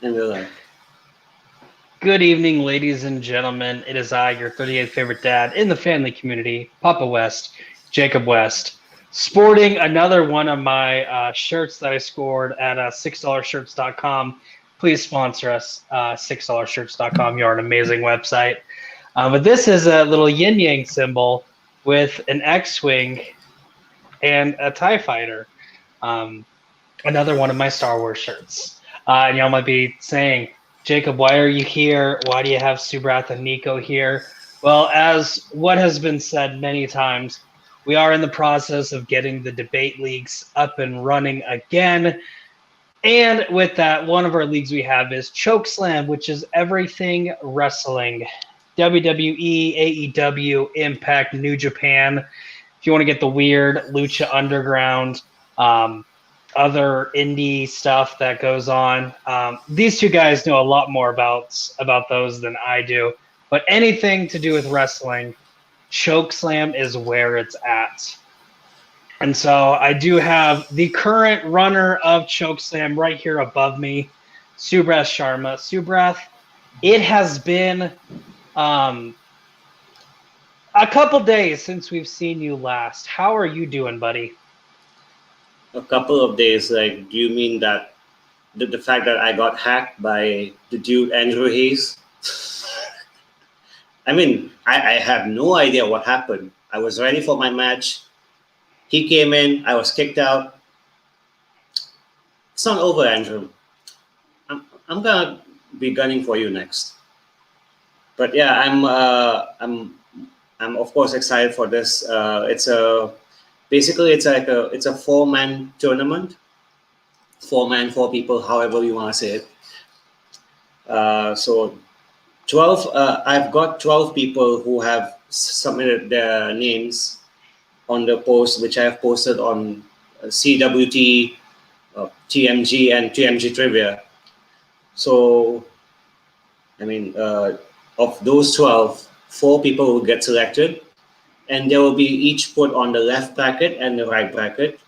in real life. Good evening, ladies and gentlemen. It is I, your 38th favorite dad in the family community, Papa West, Jacob West, sporting another one of my shirts that I scored at $6shirts.com. Please sponsor us, $6shirts.com. You're an amazing website. But this is a little yin yang symbol with an X-wing and a TIE fighter. Another one of my Star Wars shirts. And y'all might be saying, Jacob, why are you here? Why do you have Subrath and Nico here? Well, as what has been said many times, we are in the process of getting the debate leagues up and running again. And with that, one of our leagues we have is Chokeslam, which is everything wrestling. WWE, AEW, Impact, New Japan. If you want to get the weird, Lucha Underground, other indie stuff that goes on. These two guys know a lot more about those than I do. But anything to do with wrestling, Chokeslam is where it's at. And so I do have the current runner of Chokeslam right here above me, Subrath Sharma. Subrath, it has been a couple days since we've seen you last. How are you doing, buddy? A couple of days, like, do you mean that the fact that I got hacked by the dude Andrew Hayes? I mean, I have no idea what happened. I was ready for my match. He came in, I was kicked out. It's not over, Andrew. I'm gonna be gunning for you next. But yeah, I'm of course excited for this. Basically, it's a 4-man tournament. 4-man, 4 people, however you want to say it. So 12. I've got 12 people who have submitted their names on the post, which I have posted on CWT, TMG, and TMG Trivia. So, I mean, of those 12, 4 people will get selected, and they will be each put on the left bracket and the right bracket.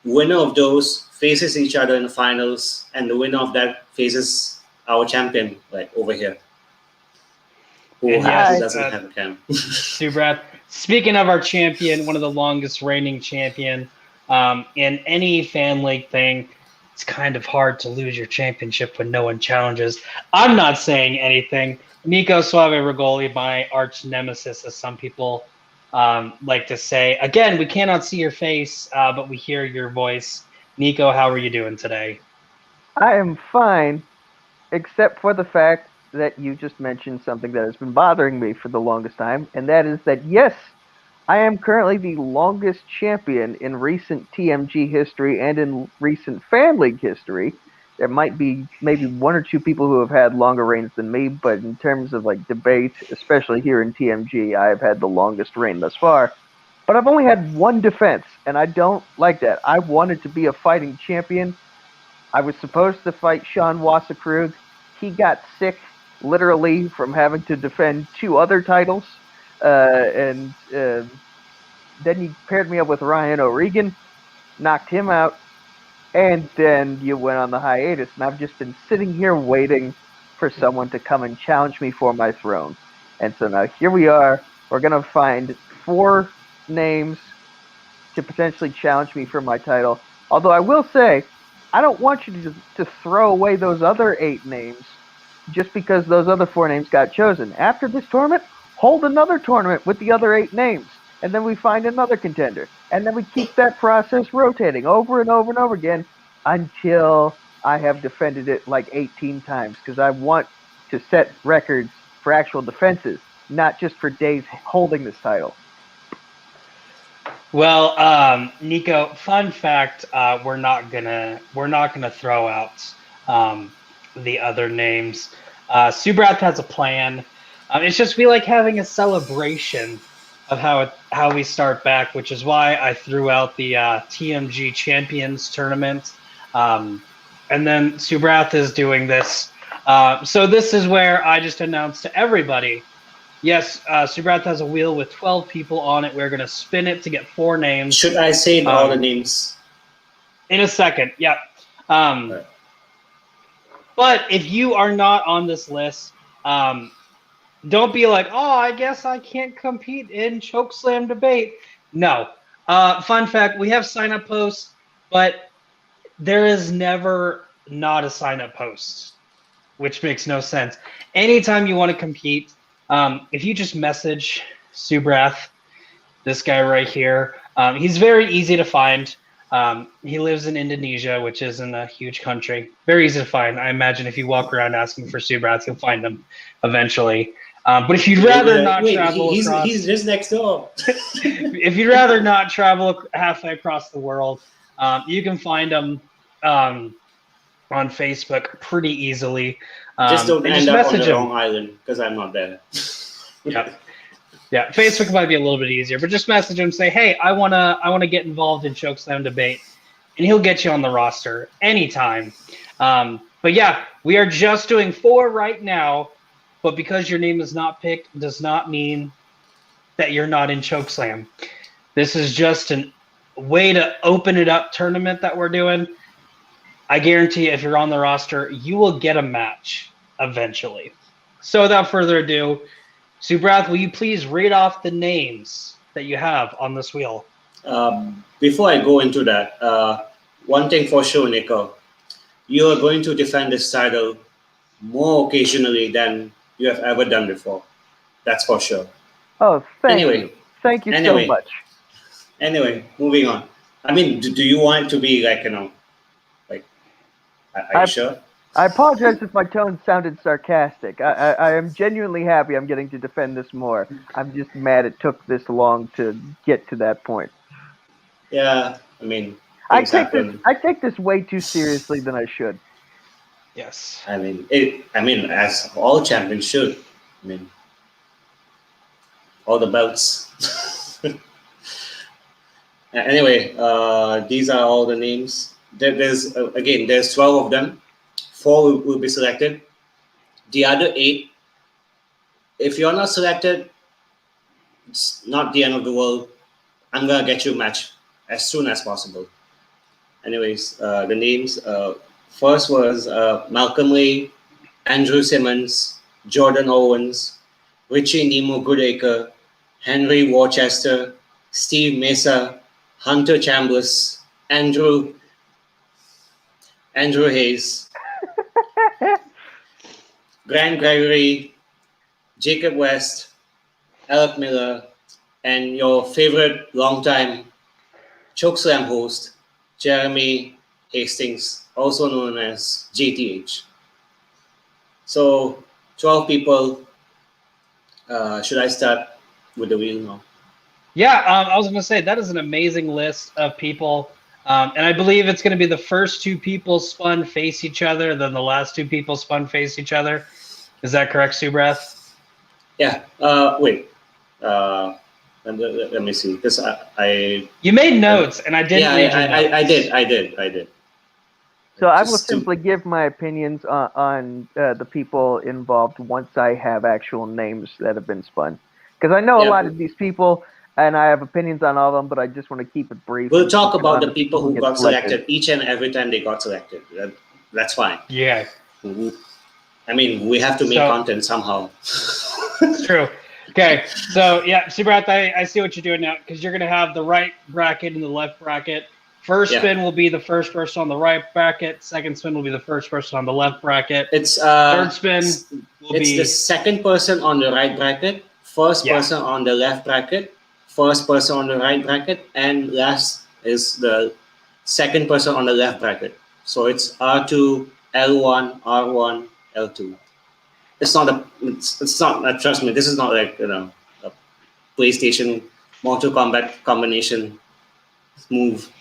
Winner of those faces each other in the finals, and the winner of that faces our champion, like over here, who doesn't have a cam. Subrath, speaking of our champion, one of the longest reigning champion, in any fan league thing, it's kind of hard to lose your championship when no one challenges. I'm not saying anything. Nico Suave Regoli, my arch nemesis, as some people like to say. Again, we cannot see your face, but we hear your voice. Nico, how are you doing today? I am fine, except for the fact that you just mentioned something that has been bothering me for the longest time, and that is that, yes, I am currently the longest champion in recent TMG history and in recent Fan League history. There might be maybe 1 or 2 people who have had longer reigns than me, but in terms of like debate, especially here in TMG, I have had the longest reign thus far. But I've only had 1 defense, and I don't like that. I wanted to be a fighting champion. I was supposed to fight Sean Wasserkrug. He got sick, literally, from having to defend 2 other titles. And then you paired me up with Ryan O'Regan, knocked him out, and then you went on the hiatus. And I've just been sitting here waiting for someone to come and challenge me for my throne. And so now here we are. We're going to find 4 names to potentially challenge me for my title. Although I will say, I don't want you to throw away those other 8 names just because those other 4 names got chosen. After this tournament, hold another tournament with the other 8 names, and then we find another contender. And then we keep that process rotating over and over and over again until I have defended it like 18 times, because I want to set records for actual defenses, not just for days holding this title. Well, Nico, fun fact: we're not gonna throw out the other names. Subrath has a plan. It's just we like having a celebration of how we start back, which is why I threw out the TMG Champions Tournament, and then Subrath is doing this. So this is where I just announced to everybody. Yes, Subrath has a wheel with 12 people on it. We're going to spin it to get 4 names. Should I say all the names? In a second, yeah. Right. But if you are not on this list, don't be like, oh, I guess I can't compete in Chokeslam debate. No. Fun fact, we have sign-up posts, but there is never not a sign-up post, which makes no sense. Anytime you want to compete, if you just message Subrath, this guy right here, he's very easy to find. He lives in Indonesia, which isn't a huge country. Very easy to find. I imagine if you walk around asking for Subrath, you'll find him eventually. But if you'd rather not travel across, he's just next door. if you'd rather not travel halfway across the world, you can find him on Facebook pretty easily. Just don't and end up on the message him. wrong island because I'm not there. Yeah, Facebook might be a little bit easier, but just message him, say, "Hey, I wanna get involved in Chokeslam debate," and he'll get you on the roster anytime. But yeah, we are just doing 4 right now, but because your name is not picked does not mean that you're not in Chokeslam. This is just a way to open it up tournament that we're doing. I guarantee if you're on the roster, you will get a match eventually. So without further ado, Subrath, will you please read off the names that you have on this wheel? Before I go into that, one thing for sure, Nico, you are going to defend this title more occasionally than you have ever done before. That's for sure. Oh, thank you. Thank you so much. Anyway, moving on. I mean, do you want it to be like, are you sure? I apologize if my tone sounded sarcastic. I am genuinely happy I'm getting to defend this more. I'm just mad it took this long to get to that point. Yeah, I mean, I take this way too seriously than I should. Yes. I mean, as all champions should. I mean, all the belts. Anyway, these are all the names. There's 12 of them. 4 will be selected. The other 8, if you're not selected, it's not the end of the world. I'm gonna get you a match as soon as possible. Anyways, the names. First was Malcolm Lee, Andrew Simmons, Jordan Owens, Richie Nemo Goodacre, Henry Worcester, Steve Mesa, Hunter Chambers, Andrew Hayes, Grant Gregory, Jacob West, Alec Miller, and your favorite longtime Chokeslam host, Jeremy Hastings, also known as JTH. So, 12 people. Should I start with the wheel now? Yeah, I was going to say, that is an amazing list of people. And I believe it's going to be the first 2 people spun face each other, then the last 2 people spun face each other. Is that correct, Subrath? Yeah. Wait. Let me see. Because you made notes, and I didn't read your notes. I did. So I will simply give my opinions on the people involved once I have actual names that have been spun. Because I know a lot of these people, and I have opinions on all of them, but I just want to keep it brief. We'll talk about the people who got selected each and every time they got selected. That's fine. Yeah. I mean, we have to make content somehow. It's true. Okay, so yeah, Subrath, I see what you're doing now, because you're going to have the right bracket and the left bracket. First spin will be the first person on the right bracket. Second spin will be the first person on the left bracket. It's third spin will be the second person on the right bracket, first person on the left bracket, first person on the right bracket, and last is the second person on the left bracket. So it's R2, L1, R1, L2. It's not. Trust me, this is not like a PlayStation Mortal Kombat combination move.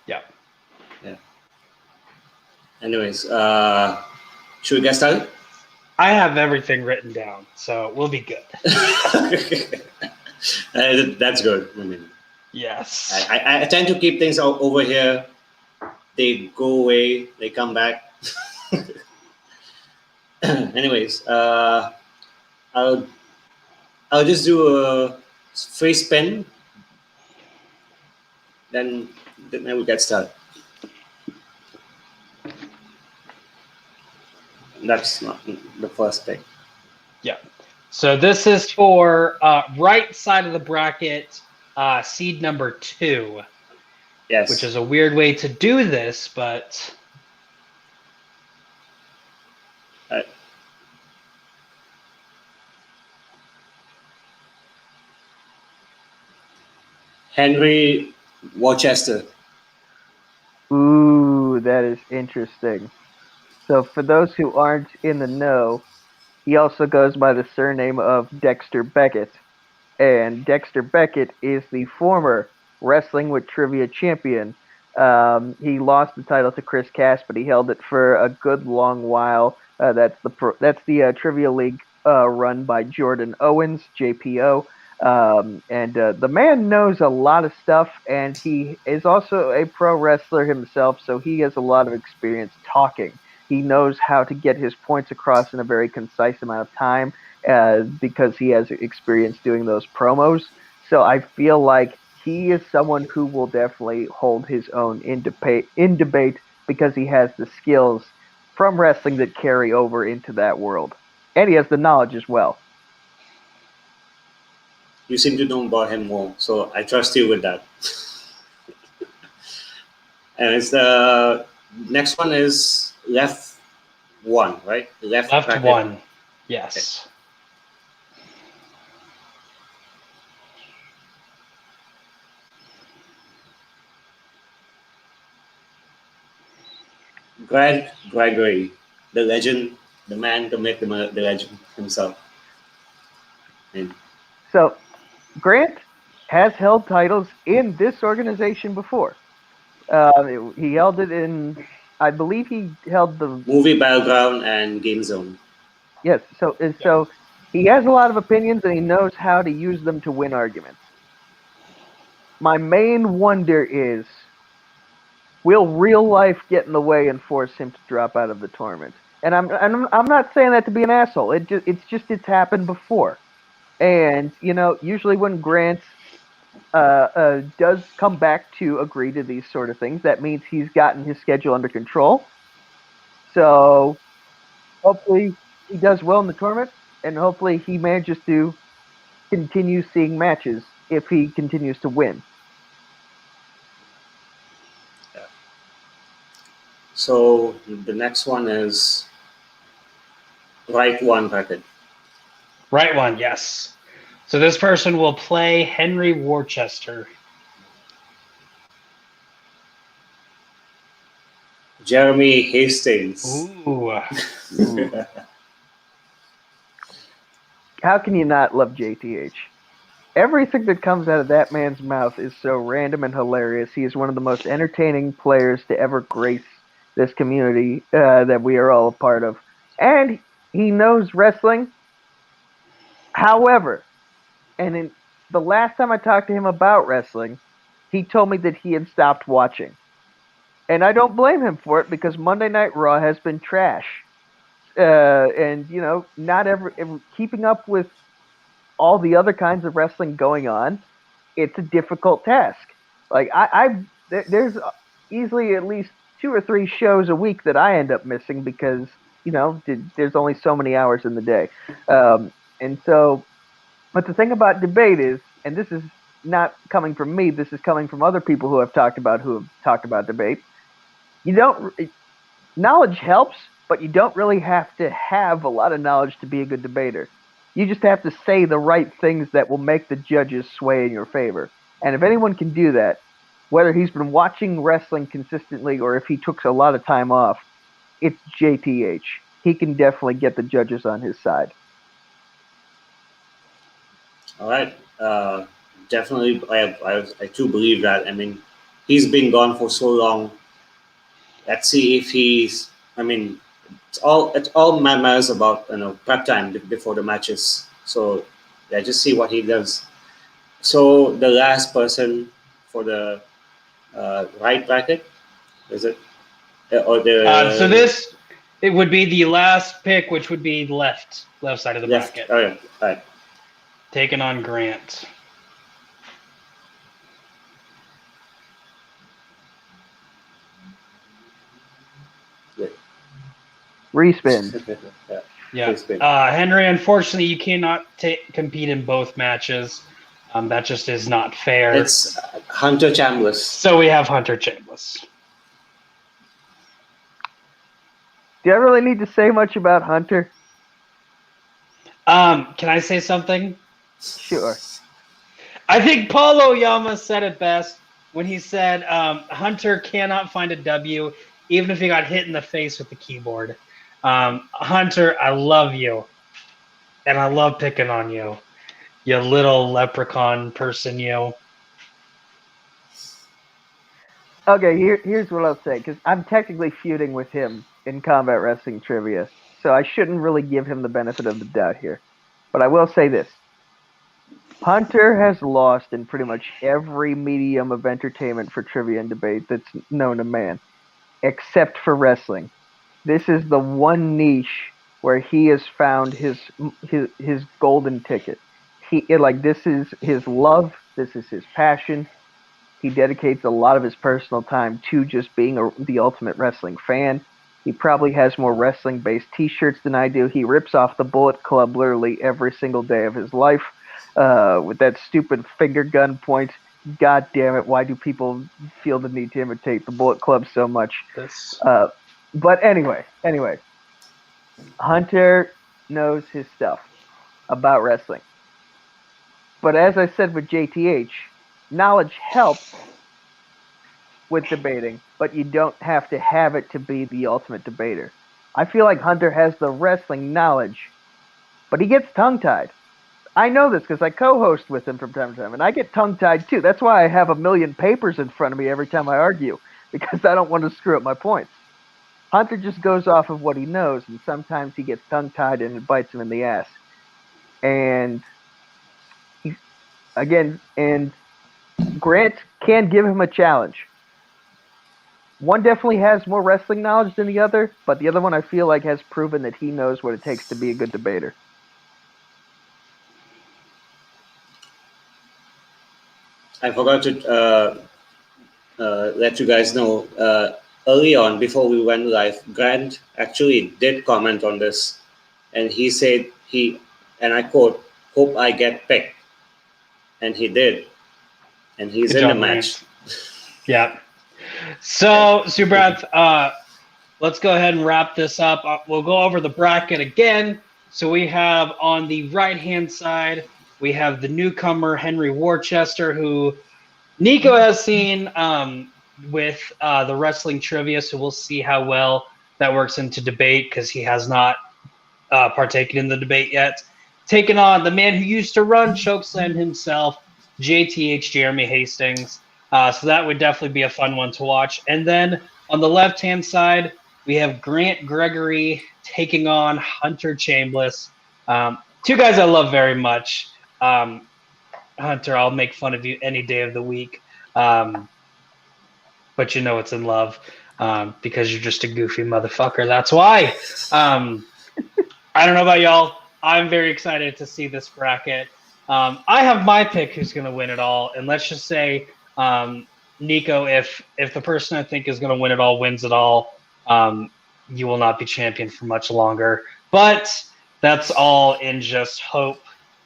Yeah. Anyways, should we get started? I have everything written down, so we'll be good. That's good. I mean, yes. I tend to keep things over here. They go away. They come back. Anyways, I'll just do a free spin. Then we'll get started. That's not the first pick. Yeah. So this is for right side of the bracket, seed number 2, Yes. which is a weird way to do this, but Henry Worcester. Ooh, that is interesting. So for those who aren't in the know, he also goes by the surname of Dexter Beckett. And Dexter Beckett is the former Wrestling with Trivia champion. He lost the title to Chris Cass, but he held it for a good long while. That's the Trivia League run by Jordan Owens, JPO. And the man knows a lot of stuff, and he is also a pro wrestler himself, so he has a lot of experience talking. He knows how to get his points across in a very concise amount of time because he has experience doing those promos. So I feel like he is someone who will definitely hold his own in debate because he has the skills from wrestling that carry over into that world. And he has the knowledge as well. You seem to know about him more, so I trust you with that. And it's the next one is left one, right? Left bracket. 1. Yes. Greg Gregory, the legend, the man, the myth, the legend himself. And So Grant has held titles in this organization before. He held it in, I believe he held the movie Battleground and Game Zone. yes. So he has a lot of opinions and he knows how to use them to win arguments. My main wonder is, will real life get in the way and force him to drop out of the tournament? And I'm not saying that to be an asshole. It's happened before. And usually when Grant does come back to agree to these sort of things, that means he's gotten his schedule under control. So hopefully he does well in the tournament, and hopefully he manages to continue seeing matches if he continues to win. So the next one is right one bracket. Right 1, yes. So this person will play Henry Worcester. Jeremy Hastings. Ooh. How can you not love JTH? Everything that comes out of that man's mouth is so random and hilarious. He is one of the most entertaining players to ever grace this community that we are all a part of. And he knows wrestling. However, and in the last time I talked to him about wrestling, he told me that he had stopped watching. And I don't blame him for it because Monday Night Raw has been trash. And not keeping up with all the other kinds of wrestling going on, it's a difficult task. Like there's easily at least 2 or 3 shows a week that I end up missing because there's only so many hours in the day. And so, but the thing about debate is, and this is not coming from me, this is coming from other people who have talked about debate. Knowledge helps, but you don't really have to have a lot of knowledge to be a good debater. You just have to say the right things that will make the judges sway in your favor. And if anyone can do that, whether he's been watching wrestling consistently or if he took a lot of time off, it's JTH. He can definitely get the judges on his side. All right. Definitely, I do believe that. I mean, he's been gone for so long. Let's see if he's. I mean, it's all matters about prep time before the matches. So yeah, just see what he does. So the last person for the right bracket is it or the So it would be the last pick, which would be left side of the left? bracket. Oh yeah, right. Taking on Grant. Respin. Yeah. Respin. Henry, unfortunately, you cannot compete in both matches. That just is not fair. It's Hunter Chambliss. So we have Hunter Chambliss. Do I really need to say much about Hunter? Can I say something? Sure. I think Paul Oyama said it best when he said Hunter cannot find a W even if he got hit in the face with the keyboard. Hunter, I love you. And I love picking on you. You little leprechaun person, you. Okay, here's what I'll say, because I'm technically feuding with him in combat wrestling trivia, so I shouldn't really give him the benefit of the doubt here. But I will say this. Hunter has lost in pretty much every medium of entertainment for trivia and debate that's known to man, except for wrestling. This is the one niche where he has found his golden ticket. This is his love, this is his passion. He dedicates a lot of his personal time to just being the ultimate wrestling fan. He probably has more wrestling based t-shirts than I do. He rips off the Bullet Club literally every single day of his life with that stupid finger gun point. God damn it, why do people feel the need to imitate the Bullet Club so much? But anyway, Hunter knows his stuff about wrestling. But as I said with JTH, knowledge helps with debating, but you don't have to have it to be the ultimate debater. I feel like Hunter has the wrestling knowledge, but he gets tongue-tied. I know this because I co-host with him from time to time, and I get tongue-tied too. That's why I have a million papers in front of me every time I argue, because I don't want to screw up my points. Hunter just goes off of what he knows, and sometimes he gets tongue-tied and it bites him in the ass. And Grant can give him a challenge. One definitely has more wrestling knowledge than the other, but the other one I feel like has proven that he knows what it takes to be a good debater. I forgot to let you guys know early on before we went live, Grant actually did comment on this, and he said and I quote, "Hope I get picked," and he did, and he's Good in job, the match. Yeah. So, Subrath, let's go ahead and wrap this up. We'll go over the bracket again. So we have on the right-hand side, we have the newcomer, Henry Worcester, who Nico has seen with the wrestling trivia, so we'll see how well that works into debate because he has not partaken in the debate yet. Taking on the man who used to run Chokeslam himself, JTH Jeremy Hastings. So that would definitely be a fun one to watch. And then on the left-hand side, we have Grant Gregory taking on Hunter Chambliss. Two guys I love very much. Hunter, I'll make fun of you any day of the week. But you know it's in love because you're just a goofy motherfucker. That's why. I don't know about y'all. I'm very excited to see this bracket. I have my pick who's going to win it all. And let's just say, Nico, if the person I think is going to win it all wins it all, you will not be champion for much longer. But that's all in just hope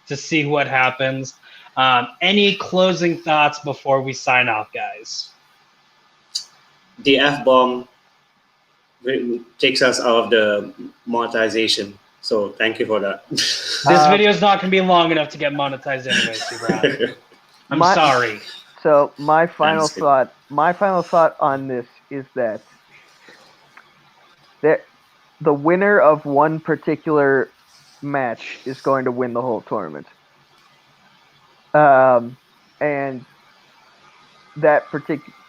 to see what happens. Any closing thoughts before we sign off, guys? The F-bomb takes us out of the monetization. So thank you for that. This video is not going to be long enough to get monetized anyway, Brad. I'm sorry. So my final thought on this is that the winner of one particular match is going to win the whole tournament. And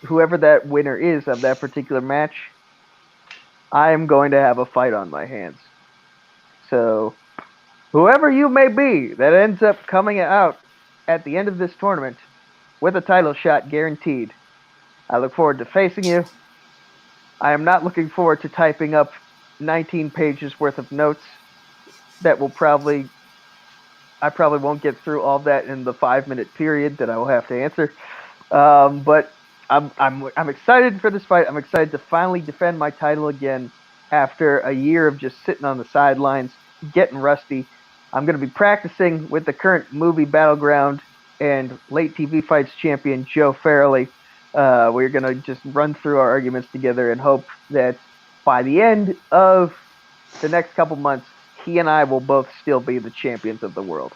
whoever that winner is of that particular match, I am going to have a fight on my hands. So, whoever you may be that ends up coming out at the end of this tournament with a title shot guaranteed, I look forward to facing you. I am not looking forward to typing up 19 pages worth of notes that I probably won't get through all that in the 5-minute period that I will have to answer. But I'm excited for this fight. I'm excited to finally defend my title again. after a year of just sitting on the sidelines, getting rusty. I'm going to be practicing with the current movie Battleground and late TV fights champion Joe Farrelly. We're going to just run through our arguments together and hope that by the end of the next couple months, he and I will both still be the champions of the world.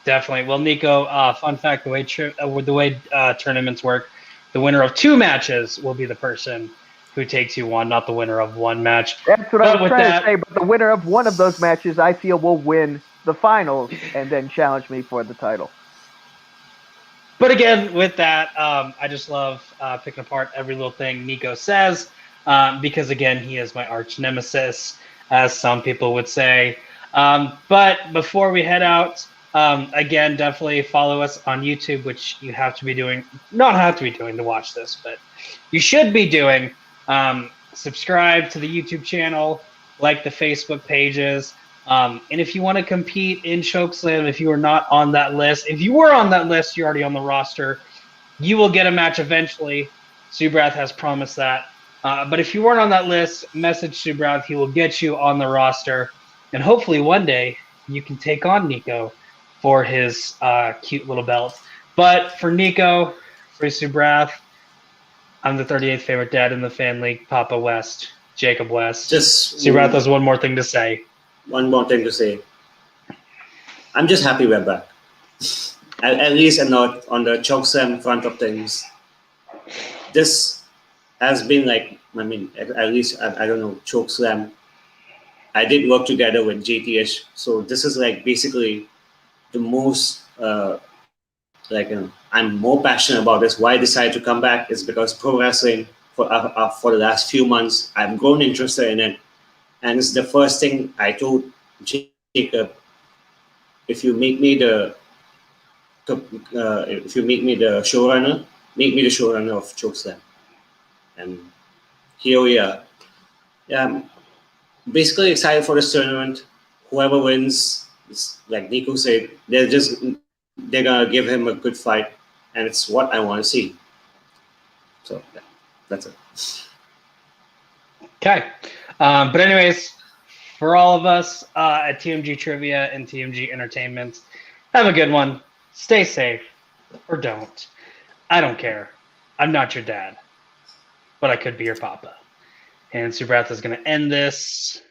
Definitely. Well, Nico, fun fact: the way tournaments work, the winner of 2 matches will be the person who takes you on, not the winner of 1 match. That's what I was trying to say. But the winner of one of those matches, I feel, will win the finals and then challenge me for the title. But again, with that, I just love picking apart every little thing Nico says because, again, he is my arch nemesis, as some people would say. But before we head out, again, definitely follow us on YouTube, which you have to be doing, not have to be doing to watch this, but you should be doing. Subscribe to the YouTube channel, like the Facebook pages. And if you want to compete in Chokeslam, if you are not on that list, if you were on that list, you're already on the roster, you will get a match eventually. Subrath has promised that. But if you weren't on that list, message Subrath. He will get you on the roster. And hopefully one day you can take on Nico for his cute little belt. But for Nico, for Subrath, I'm the 38th favorite dad in the fan league, Papa West, Jacob West. Subrath has one more thing to say. One more thing to say. I'm just happy we're back. At least on the Chokeslam front of things. This has been like, I mean, at least, I don't know, Chokeslam. I did work together with JTH. So this is like basically the most, I'm more passionate about this. Why I decided to come back is because pro wrestling for the last few months, I've grown interested in it. And it's the first thing I told Jacob, if you make me the showrunner, make me the showrunner of Chokeslam. And here we are. Yeah, I'm basically excited for this tournament. Whoever wins, like Nico said, they're gonna give him a good fight, and it's what I want to see. So yeah, that's it. Okay. But anyways, for all of us at TMG Trivia and TMG Entertainment, have a good one. Stay safe, or don't. I don't care. I'm not your dad, but I could be your papa. And Subrath is going to end this